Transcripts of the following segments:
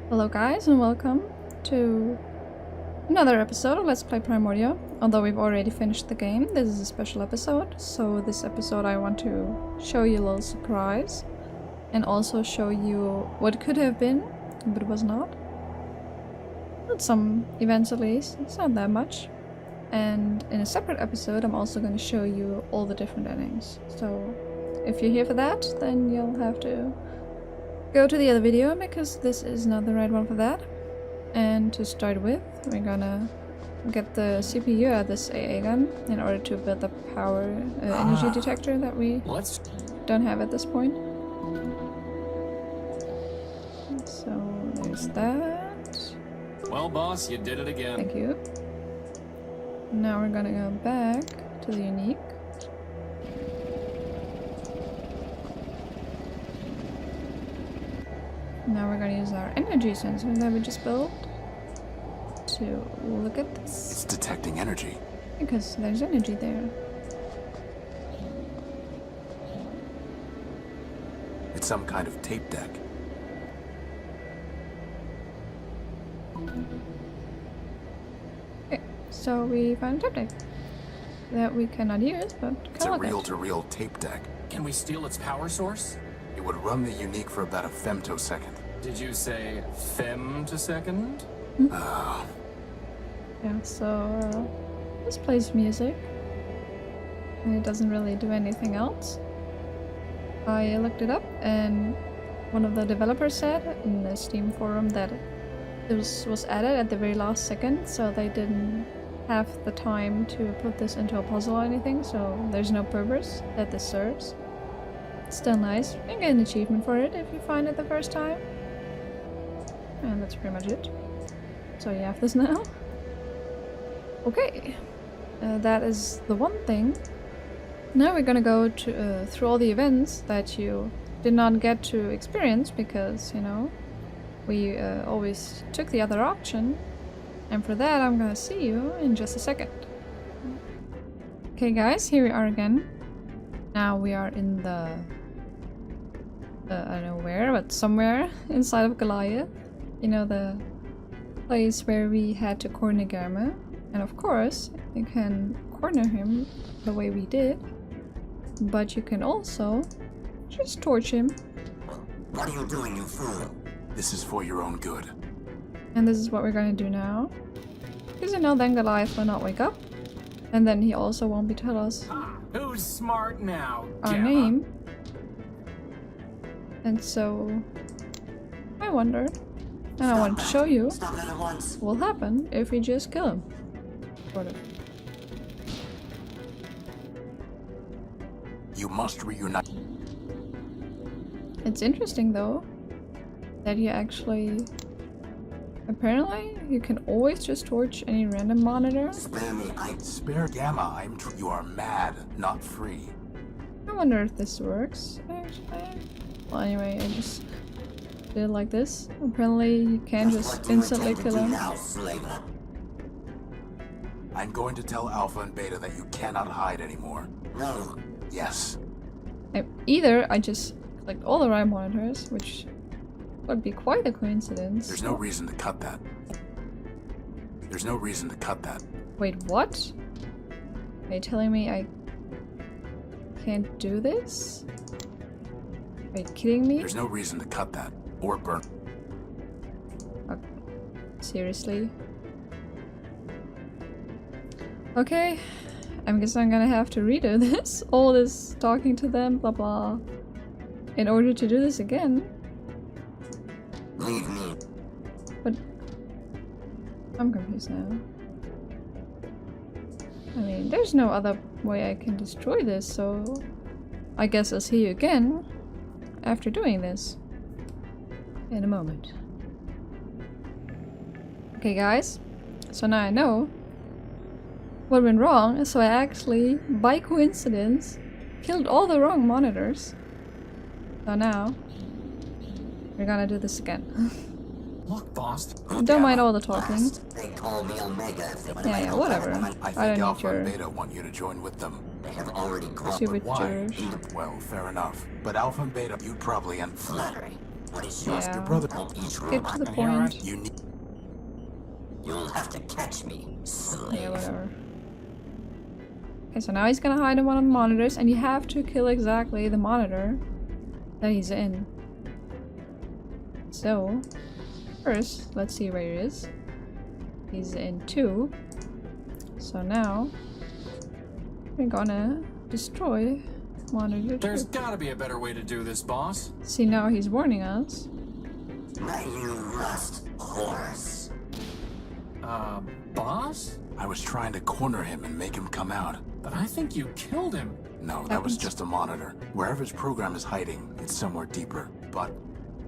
Hello guys and welcome to another episode of Let's Play Primordia. Although we've already finished the game, this is a special episode. So this episode I want to show you a little surprise and also show you what could have been, but it was not. Not some events at least, it's not that much. And in a separate episode I'm also going to show you all the different endings. So if you're here for that, then you'll have to go to the other video because this is not the right one for that. And to start with, we're gonna get the CPU out of this AA gun in order to build the power energy detector that we don't have at this point. So there's that. Well, boss, you did it again. Thank you. Now we're gonna go back to the unique. Now we're gonna use our energy sensor that we just built to look at this. It's detecting energy. Because there's energy there. It's some kind of tape deck. Okay, so we found a tape deck that we cannot use, but It's a reel-to-reel tape deck. Can we steal its power source? It would run the unique for about a femtosecond. Did you say femtosecond? Oh. Yeah, so this plays music. And it doesn't really do anything else. I looked it up and one of the developers said in the Steam forum that it was added at the very last second, so they didn't have the time to put this into a puzzle or anything, so there's no purpose that this serves. It's still nice. You can get an achievement for it if you find it the first time. And that's pretty much it. So you have this now. Okay. That is the one thing. Now we're gonna go to, through all the events that you did not get to experience because, you know, we always took the other option. And for that I'm gonna see you in just a second. Okay guys, here we are again. Now we are in the I don't know where, but somewhere inside of Goliath. You know, the place where we had to corner Gamma. And of course, you can corner him the way we did. But you can also just torch him. What are you doing, you fool? This is for your own good. And this is what we're going to do now. Because you know, then Goliath will not wake up. And then he also won't be tell us Who's smart now? our Gamma? name. And so I wondered, and I wanted to show you what will happen if we just kill him. Sort of. You must reunite. It's interesting though that you actually apparently you can always just torch any random monitor. Spare Gamma. You are mad, not free. I wonder if this works actually. Well, anyway, I just did it like this. Apparently you can just instantly kill him. I'm going to tell Alpha and Beta that you cannot hide anymore. No. Yes. Either I just clicked all the right monitors, which would be quite a coincidence. There's no reason to cut that. There's no reason to cut that. Wait, what? Are you telling me I can't do this? Are you kidding me? There's no reason to cut that or burn. Seriously? Okay, I guess I'm gonna have to redo this. All this talking to them, blah blah, in order to do this again. Leave me. But I'm confused now. I mean, there's no other way I can destroy this, so I guess I'll see you again after doing this in a moment. Okay guys, so now I know what went wrong, so I actually, by coincidence, killed all the wrong monitors. So now we're gonna do this again. Look, boss. Don't mind all the talking. They call me Omega. Yeah, whatever. I I think don't need Alpha and your Beta want you to join with them. They have already stupid Why? jurors. Well, fair enough. But Alpha and Beta, you'd probably end. flattery. Trust your brother. Get to the point. You need. You'll have to catch me, slave. Yeah, whatever. Okay, so now he's gonna hide in one of the monitors, and you have to kill exactly the monitor that he's in. So, first, let's see where he is. He's in 2. So now, we're gonna destroy monitor 2. There's gotta be a better way to do this, boss. See, now he's warning us. My new rust horse. Boss? I was trying to corner him and make him come out. But I think you killed him. No, that was just a monitor. Wherever his program is hiding, it's somewhere deeper. But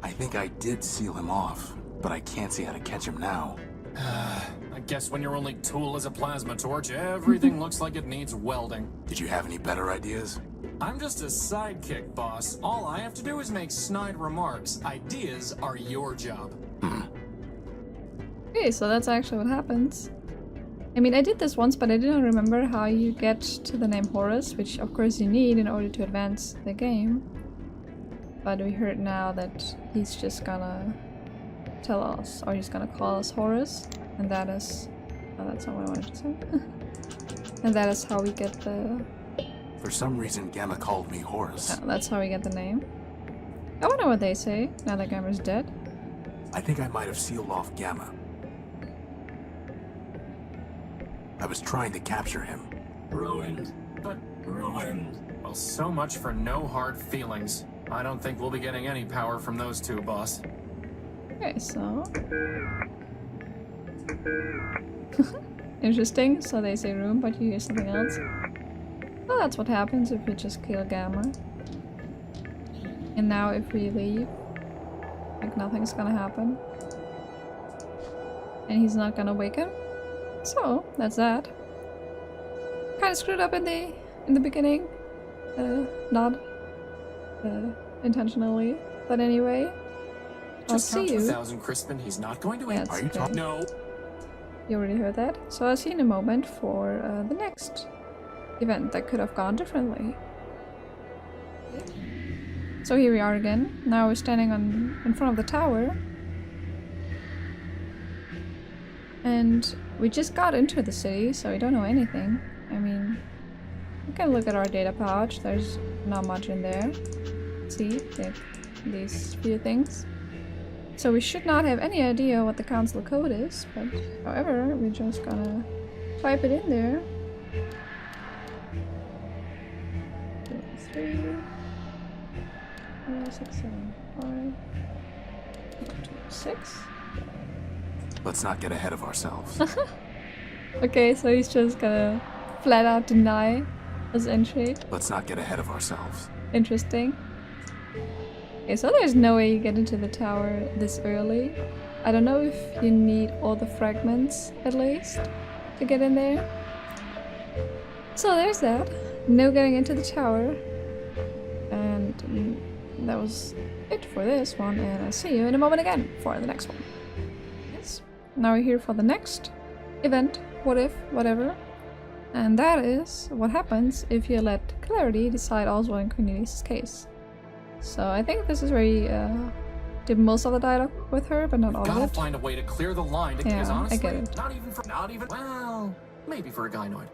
I think I did seal him off. But I can't see how to catch him now. I guess when your only tool is a plasma torch, everything looks like it needs welding. Did you have any better ideas? I'm just a sidekick, boss. All I have to do is make snide remarks. Ideas are your job. Okay, so that's actually what happens. I mean, I did this once, but I didn't remember how you get to the name Horus, which of course you need in order to advance the game. But we heard now that he's just gonna tell us, or he's gonna call us Horus, and that is... oh, that's not what I wanted to say. And that is how we get the... For some reason, Gamma called me Horus. oh, that's how we get the name. I wonder what they say, now that Gamma's dead. I think I might have sealed off Gamma. I was trying to capture him. Ruined. But, Ruined. well, so much for no hard feelings. I don't think we'll be getting any power from those two, boss. Okay, so... interesting, so they say room, but you hear something else. Well, that's what happens if we just kill Gamma. And now if we leave, like nothing's gonna happen. And he's not gonna awaken. So, that's that. Kinda screwed up in the beginning. Not intentionally. But anyway, I'll Just count see to you. 1,000, Crispin. He's not going to Yeah, win. it's Are you okay. talking? No. You already heard that. So I'll see you in a moment for the next event that could have gone differently. So here we are again. Now we're standing in front of the tower. And we just got into the city, so we don't know anything. I mean, we can look at our data pouch. There's not much in there. See, these few things. So we should not have any idea what the council code is, but however, we're just gonna type it in there. 2, 3, 4, 6, 7, 5, 2, 6. Let's not get ahead of ourselves. Okay, so he's just gonna flat out deny his entry. Let's not get ahead of ourselves. Interesting. Okay, so there's no way you get into the tower this early. I don't know if you need all the fragments, at least, to get in there. So there's that. No getting into the tower. And that was it for this one, and I'll see you in a moment again for the next one. Yes. Now we're here for the next event, what if, whatever. And that is what happens if you let Clarity decide Oswald and Cornelius' case. So I think this is where he did most of the dialogue with her, but not all of Gotta it. find a way to clear the line, Yeah, because honestly, I get it. not even, well, maybe for a gynoid.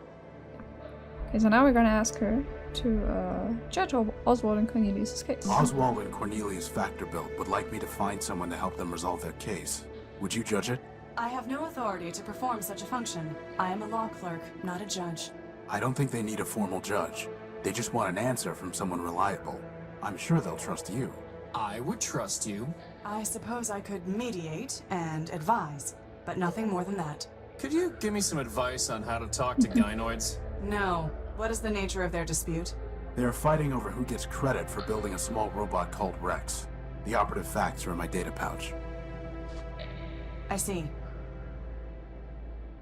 Okay, so now we're gonna ask her to judge Oswald and Cornelius' case. Oswald and Cornelius Factorbuilt would like me to find someone to help them resolve their case. Would you judge it? I have no authority to perform such a function. I am a law clerk, not a judge. I don't think they need a formal judge. They just want an answer from someone reliable. I'm sure they'll trust you. I would trust you. I suppose I could mediate and advise, but nothing more than that. Could you give me some advice on how to talk to gynoids? No. What is the nature of their dispute? They are fighting over who gets credit for building a small robot called Rex. The operative facts are in my data pouch. I see.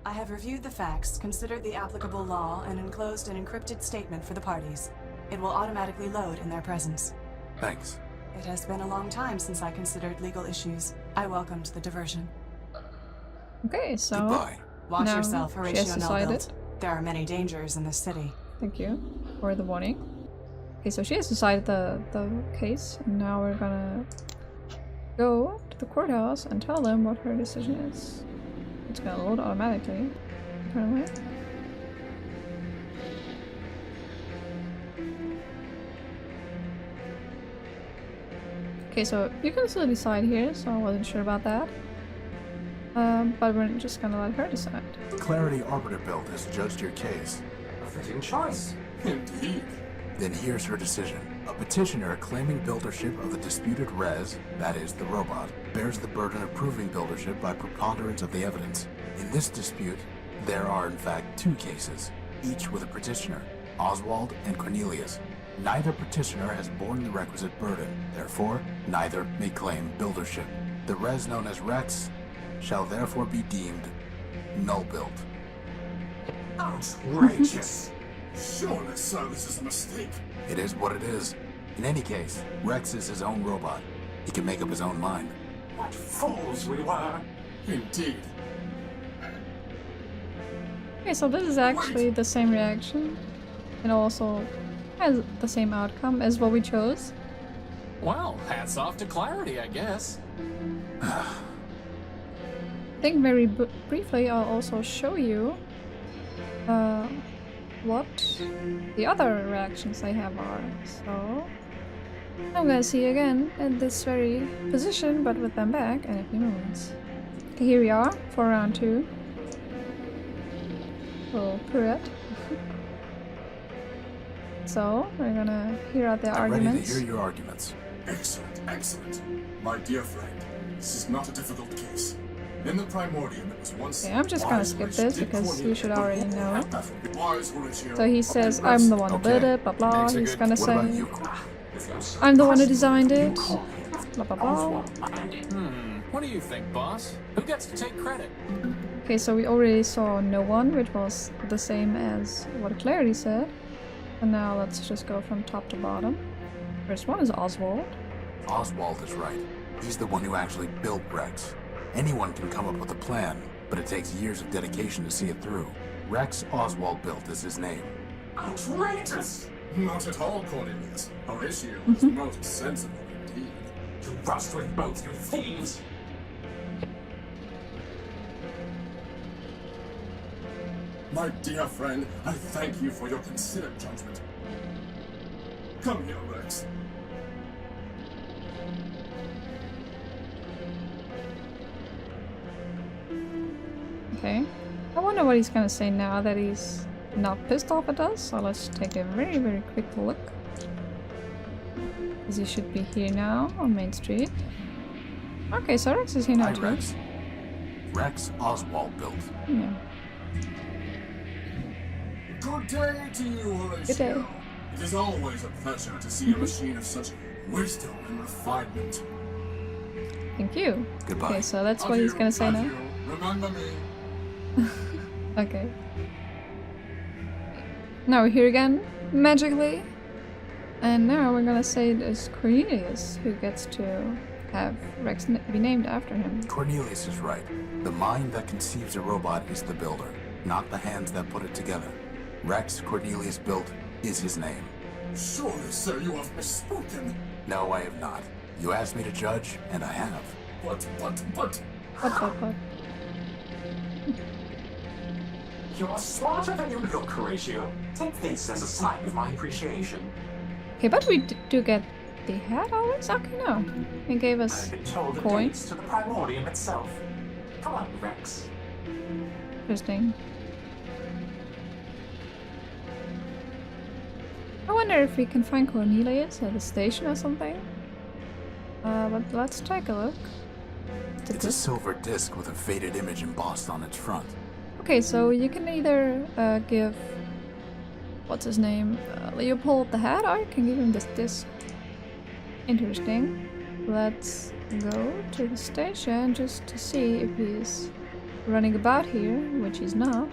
I have reviewed the facts, considered the applicable law, and enclosed an encrypted statement for the parties. It will automatically load in their presence. Thanks. It has been a long time since I considered legal issues. I welcomed the diversion. Okay, so Goodbye. Watch now yourself, she Horatio has decided. Melville. There are many dangers in this city. Thank you for the warning. Okay, so she has decided the case, and now we're gonna go to the courthouse and tell them what her decision is. It's gonna load automatically, apparently. Okay, so you can still decide here, so I wasn't sure about that. But we're just gonna let her decide. Clarity Arbiter Build has judged your case. A fitting choice. Indeed. Then here's her decision. A petitioner claiming buildership of the disputed res, that is, the robot, bears the burden of proving buildership by preponderance of the evidence. In this dispute, there are in fact two cases, each with a petitioner, Oswald and Cornelius. Neither petitioner has borne the requisite burden, therefore, neither may claim buildership. The res known as Rex shall therefore be deemed null built. Outrageous. Surely, sir, this is a mistake. It is what it is. In any case, Rex is his own robot. He can make up his own mind. What fools we were. Indeed. Okay, so this is actually the same reaction. And also has the same outcome as what we chose. Well, hats off to Clarity, I guess. I think very briefly I'll also show you what the other reactions I have are. So I'm gonna see you again at this very position, but with them back in a few moments. Okay, here we are for round 2. Little pirouette. So we're gonna hear out their I'm arguments. ready to hear your arguments. Excellent, excellent. My dear friend, this is not a difficult case. In the Primordium, it was once. Okay, I'm just gonna skip this because you should already know. Wise Horatio. So he says, I'm the one who built it, blah blah. Makes a He's good- gonna What about say, you? I'm the one who designed it, blah blah blah. What do you think, boss? Who gets to take credit? Okay, so we already saw no one, which was the same as what Clarity said. And now let's just go from top to bottom. First one is Oswald. Oswald is right. He's the one who actually built Rex. Anyone can come up with a plan, but it takes years of dedication to see it through. Rex Oswald built is his name. Outrageous. Not at all, Cornelius. Horatio is most sensible indeed. To rust with both, you thieves. My dear friend, I thank you for your considered judgment. Come here, Rex. Okay. I wonder what he's gonna say now that he's not pissed off at us. So let's take a very, very quick look. Because he should be here now on Main Street. Okay, so Rex is here now Hi, too. Rex. Rex Oswald built. Yeah. Good day to you, Horatio. Good day. It is always a pleasure to see a machine of such wisdom and refinement. Thank you. Goodbye. Okay, so that's what he's Adieu, gonna say now. adieu. Remember me. Okay. Now we're here again, magically. And now we're gonna say it's Cornelius who gets to have Rex be named after him. Cornelius is right. The mind that conceives a robot is the builder, not the hands that put it together. Rex Cornelius built is his name. Surely, sir, you have misspoken. No, I have not. You asked me to judge, and I have. But. What? You're smarter than you look, Horatio. Take this as a sign of my appreciation. Okay, but we do get the hat always? Okay, no. He gave us I've been told it coin. dates to the Primordium itself. Come on, Rex. Interesting. I wonder if we can find Cornelius at the station or something. But let's take a look. It's a silver disc with a faded image embossed on its front. Okay, so you can either give what's his name, Leopold the hat, or you can give him this disc. Interesting. Let's go to the station just to see if he's running about here, which he's not.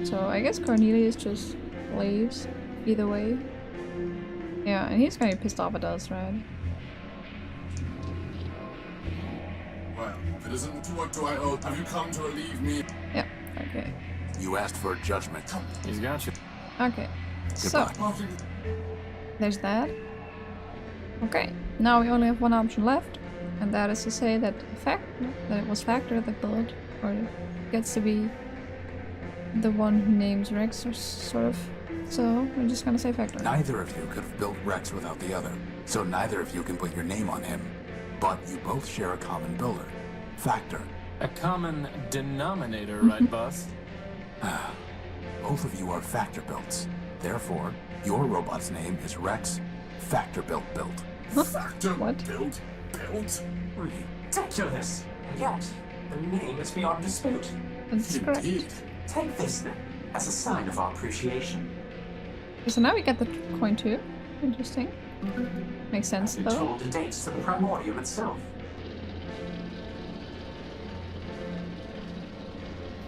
So I guess Cornelius just leaves either way. Yeah, and he's gonna be pissed off at us, right? Well, if it isn't to what do I owe, have you come to relieve me? Yeah, okay. You asked for a judgment. He's got you. Okay, so Goodbye. there's that. Okay, now we only have one option left, and that is to say that it was Factor that built, or gets to be the one who names Rex, or sort of. So we're just gonna say Factor. Neither of you could have built Rex without the other, so neither of you can put your name on him. But you both share a common builder, Factor. A common denominator, right, boss? Both of you are Factor builds. Therefore, your robot's name is Rex Factor Built. Factor What? built? Ridiculous! Yet, the name is beyond dispute. That's correct. Indeed. Take this, then, as a sign of our appreciation. So now we get the coin too. Interesting. Makes sense I've been though. told it dates to the Primordium itself.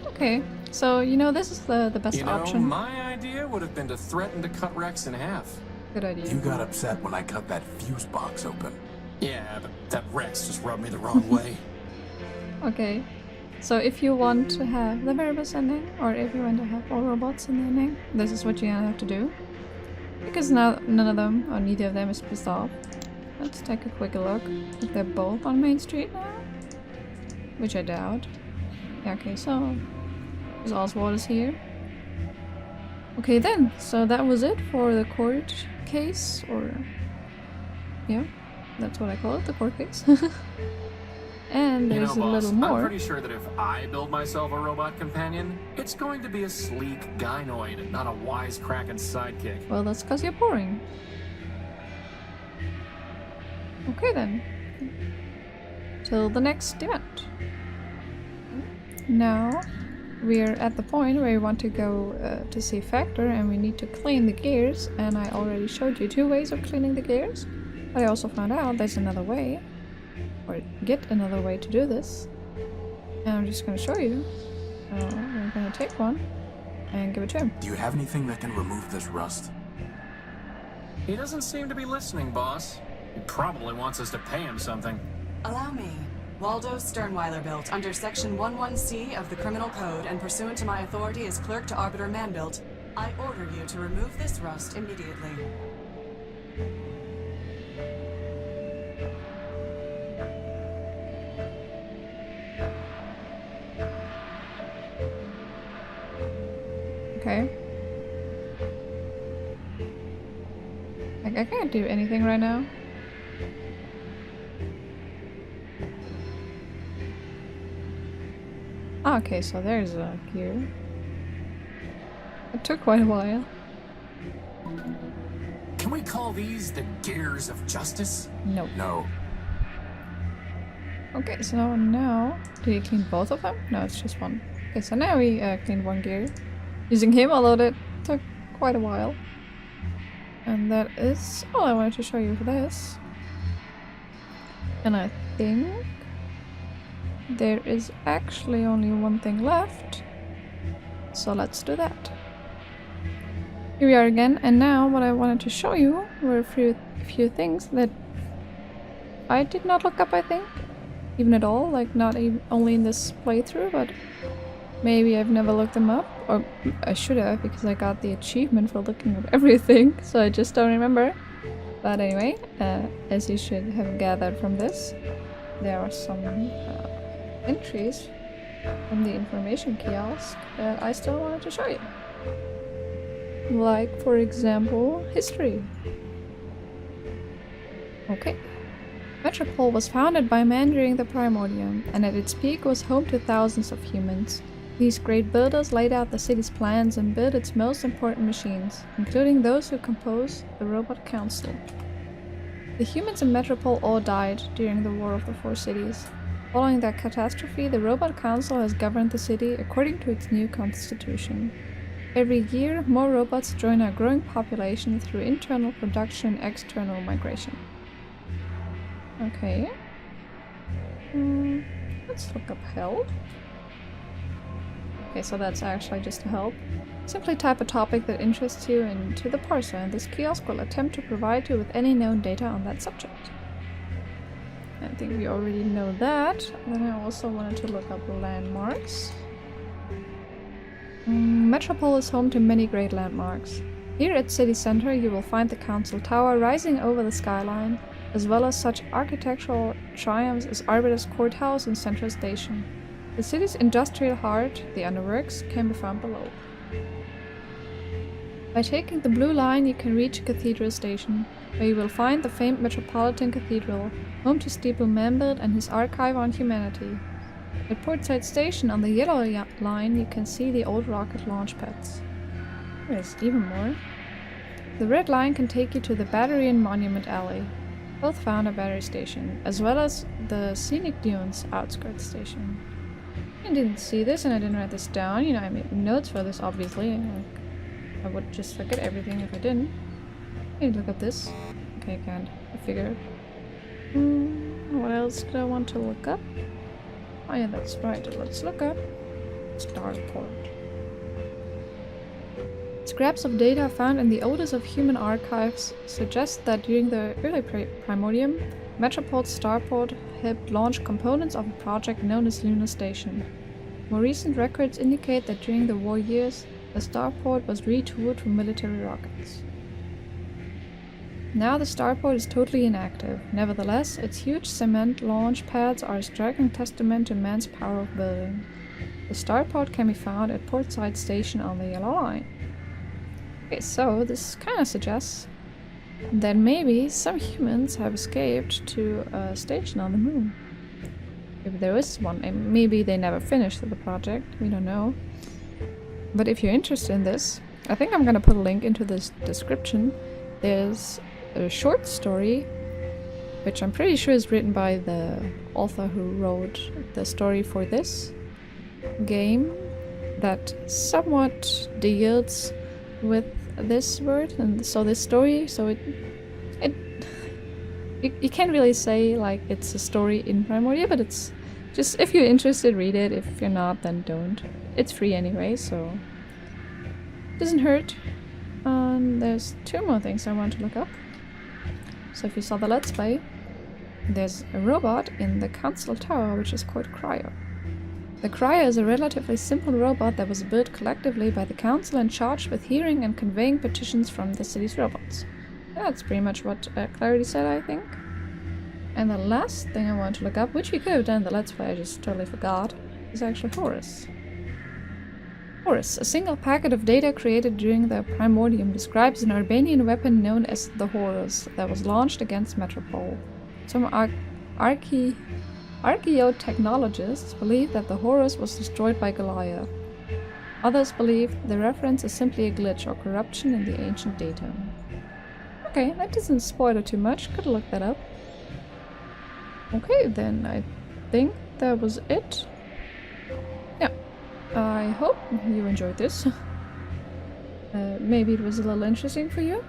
Okay, so you know this is the best You know, option. my idea would have been to threaten to cut Rex in half. Good idea. You got upset when I cut that fuse box open. Yeah, but that Rex just rubbed me the wrong way. Okay, so if you want to have the very best ending, or if you want to have all robots in the ending, this is what you're gonna have to do. Because now none of them, or neither of them, is pissed off. Let's take a quick look if they're both on Main Street now. Which I doubt. Yeah, okay, so is Oswald is here. Okay then, so that was it for the court case, or yeah, that's what I call it, the court case. And You there's know, a boss, little more. I'm pretty sure that if I build myself a robot companion, it's going to be a sleek gynoid and not a wisecracking sidekick. Well, that's because you're boring. Okay then. Till the next event. Now we're at the point where we want to go to see Factor, and we need to clean the gears, and I already showed you 2 ways of cleaning the gears, but I also found out there's another way, or get another way to do this, and I'm just going to show you. We're going to take one and give it to him. Do you have anything that can remove this rust? He doesn't seem to be listening, boss. He probably wants us to pay him something. Allow me. Waldo Sternweiler built under Section 11C of the Criminal Code and pursuant to my authority as Clerk to Arbiter Manbuilt, I order you to remove this rust immediately. Okay. Like, I can't do anything right now. Ah, okay, so there's a gear. It took quite a while. Can we call these the gears of justice? Nope. No. Okay, so now... Did you clean both of them? No, it's just one. Okay, so now we cleaned one gear. Using him, although that took quite a while. And that is all I wanted to show you for this. And I think there is actually only one thing left. So let's do that. Here we are again, and now what I wanted to show you were a few things that I did not look up, I think. Even at all, like not even only in this playthrough, but maybe I've never looked them up, or I should have, because I got the achievement for looking up everything, so I just don't remember. But anyway, as you should have gathered from this, there are some entries from the information kiosk that I still wanted to show you. Like, for example, history. Okay. Metropole was founded by man during the Primordium, and at its peak was home to thousands of humans. These great builders laid out the city's plans and built its most important machines, including those who compose the Robot Council. The humans in Metropole all died during the War of the Four Cities. Following that catastrophe, the Robot Council has governed the city according to its new constitution. Every year, more robots join our growing population through internal production and external migration. Okay. Let's look up help. Okay, so that's actually just a help. Simply type a topic that interests you into the parser, and this kiosk will attempt to provide you with any known data on that subject. I think we already know that. Then I also wanted to look up landmarks. Metropole is home to many great landmarks. Here at City Center you will find the Council Tower rising over the skyline, as well as such architectural triumphs as Arbiter's Courthouse and Central Station. The city's industrial heart, the underworks, can be found below. By taking the blue line, you can reach a cathedral station, where you will find the famed Metropolitan Cathedral, home to Steeple Manbuild and his archive on humanity. At Portside Station on the yellow line, you can see the old rocket launch pads. There's even more. The red line can take you to the Battery and Monument Alley, both found at Battery Station, as well as the Scenic Dunes Outskirts Station. I didn't see this and I didn't write this down. You know, I made notes for this, obviously. I would just forget everything if I didn't. Hey, look at this. Okay, I can't. I figured. What else did I want to look up? Oh yeah, that's right. Let's look up Starport. Scraps of data found in the oldest of human archives suggest that during the early Primordium, Metropol's Starport helped launch components of a project known as Lunar Station. More recent records indicate that during the war years, the Starport was retooled for military rockets. Now the Starport is totally inactive. Nevertheless, its huge cement launch pads are a striking testament to man's power of building. The Starport can be found at Portside Station on the Yellow Line. Okay, so this kind of suggests that maybe some humans have escaped to a station on the moon. If there is one, and maybe they never finished the project, we don't know. But if you're interested in this, I think I'm gonna put a link into this description. There's a short story, which I'm pretty sure is written by the author who wrote the story for this game, that somewhat deals with this word, and so this story, so you can't really say like it's a story in Primordia, but it's just, if you're interested, read it. If you're not, then don't. It's free anyway, so it doesn't hurt. There's two more things I want to look up. So if you saw the Let's Play, there's a robot in the Council Tower which is called Cryo. The Cryo is a relatively simple robot that was built collectively by the Council and charged with hearing and conveying petitions from the city's robots. That's pretty much what Clarity said, I think. And the last thing I want to look up, which we could have done in the Let's Play, I just totally forgot, is actually Horus. Horus, a single packet of data created during the Primordium, describes an Urbanian weapon known as the Horus that was launched against Metropol. Some archaeotechnologists believe that the Horus was destroyed by Goliath. Others believe the reference is simply a glitch or corruption in the ancient data. Okay, that doesn't spoil it too much, could look that up. Okay, then I think that was it. Yeah, I hope you enjoyed this. Maybe it was a little interesting for you.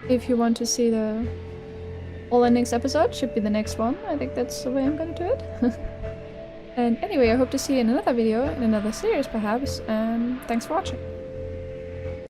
If you want to see the All Endings episode, should be the next one. I think that's the way I'm gonna do it. And anyway, I hope to see you in another video, in another series perhaps, and thanks for watching.